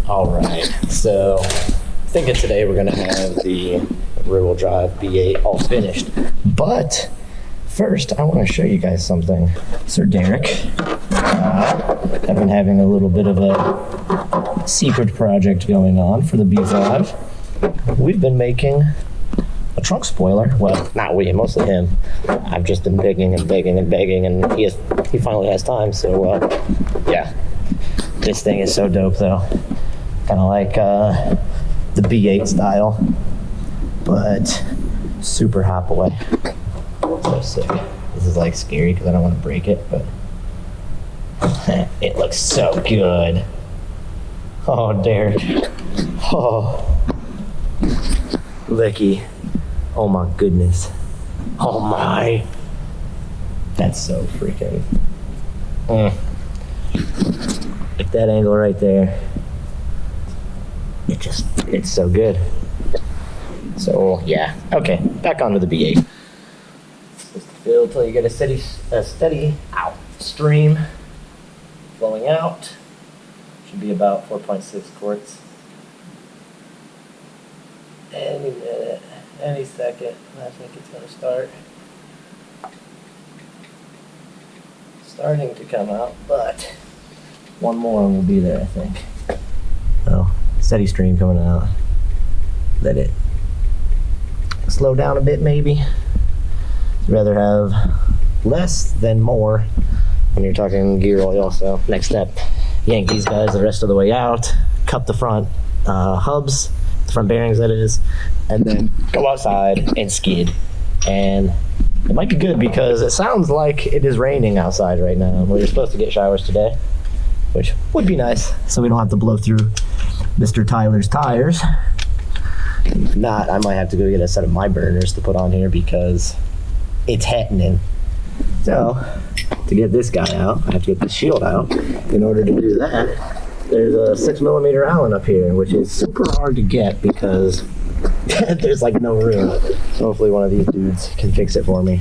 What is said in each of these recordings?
Alright, so thinking today we're going to have the rear-wheel drive B8 all finished. But first, I want to show you guys something. Sir Derek, I've been having a little bit of a secret project going on for the B5. We've been making a trunk spoiler. Well, not we, mostly him. I've just been begging and begging and begging, and he finally has time, so yeah. This thing is so dope though. Kind of like the B8 style, but super hop away. So sick. This is like scary because I don't want to break it, but it looks so good. Oh, Derek. Oh, Licky. Oh my goodness. Oh my. That's so freaking. Like that angle right there. It's so good. So yeah, okay, back onto the B8. Just fill till you get a steady stream flowing out. Should be about 4.6 quarts. Any minute, any second, I think it's gonna start. Starting to come out, but one more and we'll be there, I think. Oh, steady stream coming out. Let it slow down a bit, maybe. I'd rather have less than more when you're talking gear oil. So next step, yank these guys the rest of the way out, cup the front hubs, the front bearings that is, and then go outside and skid. And it might be good because it sounds like it is raining outside right now. We're supposed to get showers today, which would be nice, so we don't have to blow through Mr. Tyler's tires. If not, I might have to go get a set of my burners to put on here because it's happening. So, to get this guy out, I have to get the shield out. In order to do that, there's a 6mm Allen up here, which is super hard to get because there's like no room. So hopefully one of these dudes can fix it for me,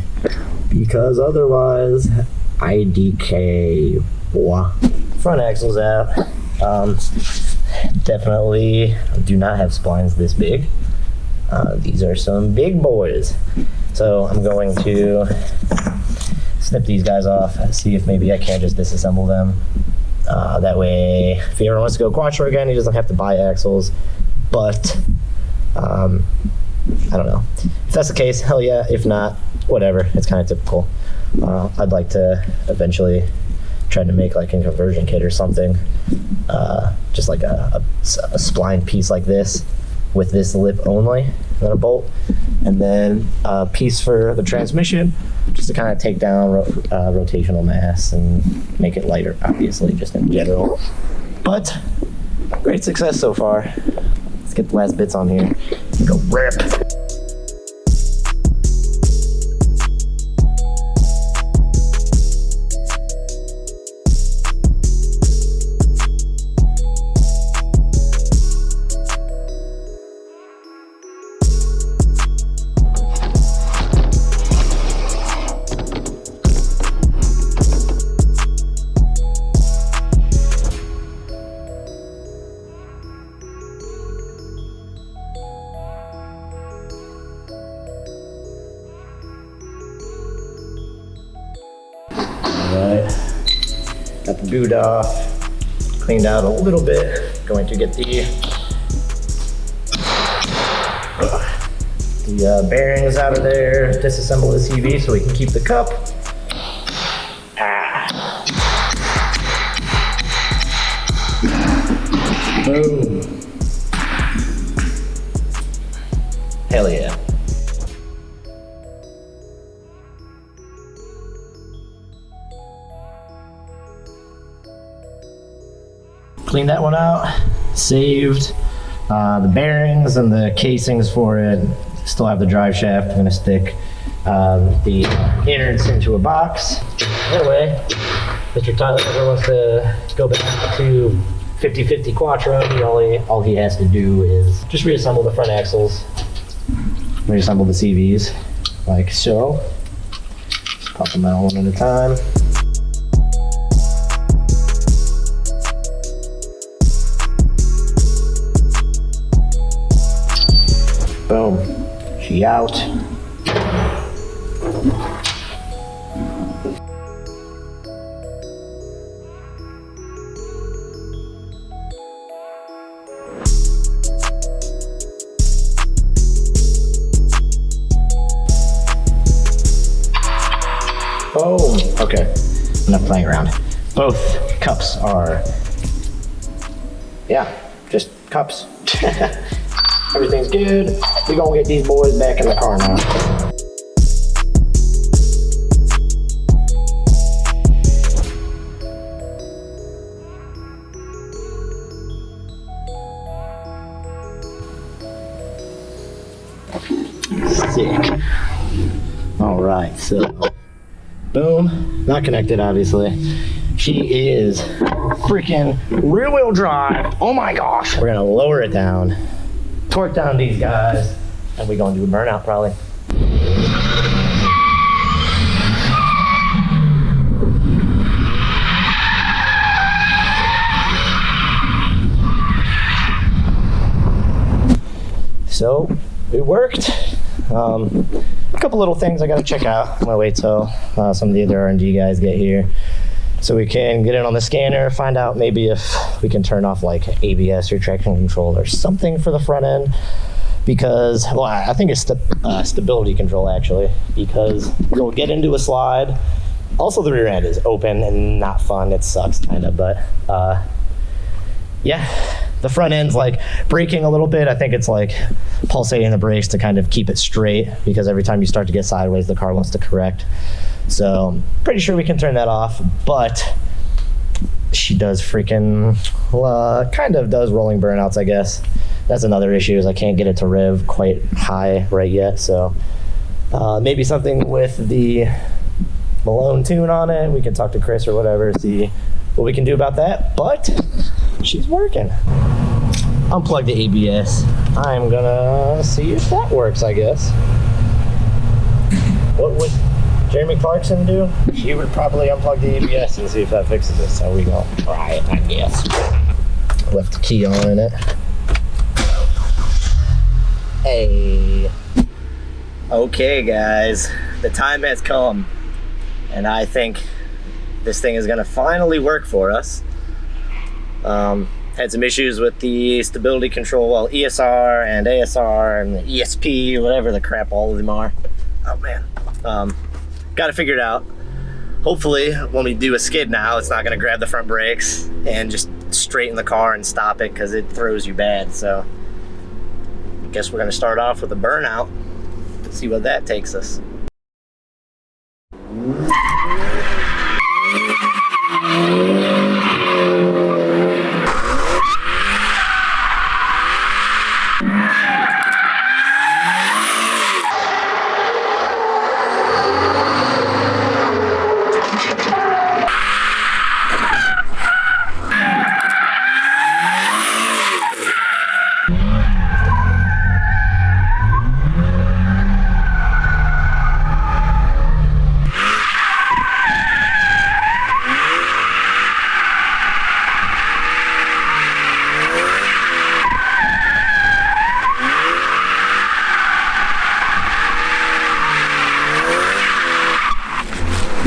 because otherwise, IDK, boy. Front axle's out. Definitely do not have splines this big. These are some big boys. So I'm going to snip these guys off and see if maybe I can't just disassemble them. That way, if he ever wants to go quattro again, he doesn't have to buy axles. But I don't know. If that's the case, hell yeah. If not, whatever. It's kind of typical. I'd like to eventually try to make like a conversion kit or something. Just like a spline piece like this with this lip only, and then a bolt, and then a piece for the transmission, just to kind of take down rotational mass and make it lighter, obviously, just in general. But great success so far. Let's get the last bits on here. Go rip. Alright, got the boot off, cleaned out a little bit. Going to get the bearings out of there, disassemble the CV so we can keep the cup. Boom. Hell yeah. Cleaned that one out, saved the bearings and the casings for it. Still have the drive shaft. I'm gonna stick the innards into a box. Anyway, Mr. Tyler never wants to go back to 50/50 Quattro. All he has to do is just reassemble the front axles, reassemble the CVs, like so. Just pop them out one at a time. Boom. She out. Boom. Okay. Enough playing around. Both cups are, yeah, just cups. Everything's good. We're gonna get these boys back in the car now. Sick. All right, so boom, not connected obviously. She is freaking rear wheel drive. Oh my gosh. We're gonna lower it down, torque down these guys, and we're gonna do a burnout probably. So it worked. A couple little things I gotta check out. I'm gonna wait till some of the other R&D guys get here so we can get in on the scanner, find out maybe if we can turn off like ABS or traction control or something for the front end, because, well, I think it's stability control actually, because we'll get into a slide. Also the rear end is open and not fun. It sucks kind of, but yeah, the front end's like braking a little bit. I think it's like pulsating the brakes to kind of keep it straight, because every time you start to get sideways, the car wants to correct. So I'm pretty sure we can turn that off, but she does freaking, kind of does rolling burnouts, I guess. That's another issue, is I can't get it to rev quite high right yet. So maybe something with the Malone tune on it. We can talk to Chris or whatever, see what we can do about that, but she's working. Unplug the ABS. I'm gonna see if that works, I guess. What would Jeremy Clarkson do? He would probably unplug the ABS and see if that fixes it. So we go try it, I guess. Left the key on in it. Hey. Okay, guys, the time has come, and I think this thing is gonna finally work for us. Had some issues with the stability control, well, ESR and ASR and the ESP, whatever the crap all of them are. Oh man. Got to figure it out. Hopefully when we do a skid now, it's not going to grab the front brakes and just straighten the car and stop it, because it throws you bad. So I guess we're going to start off with a burnout, see what that takes us.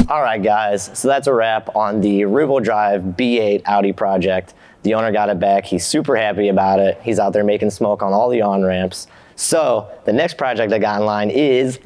All right, guys, so that's a wrap on the rear-wheel drive B8 Audi project. The owner got it back. He's super happy about it. He's out there making smoke on all the on-ramps. So the next project I got in line is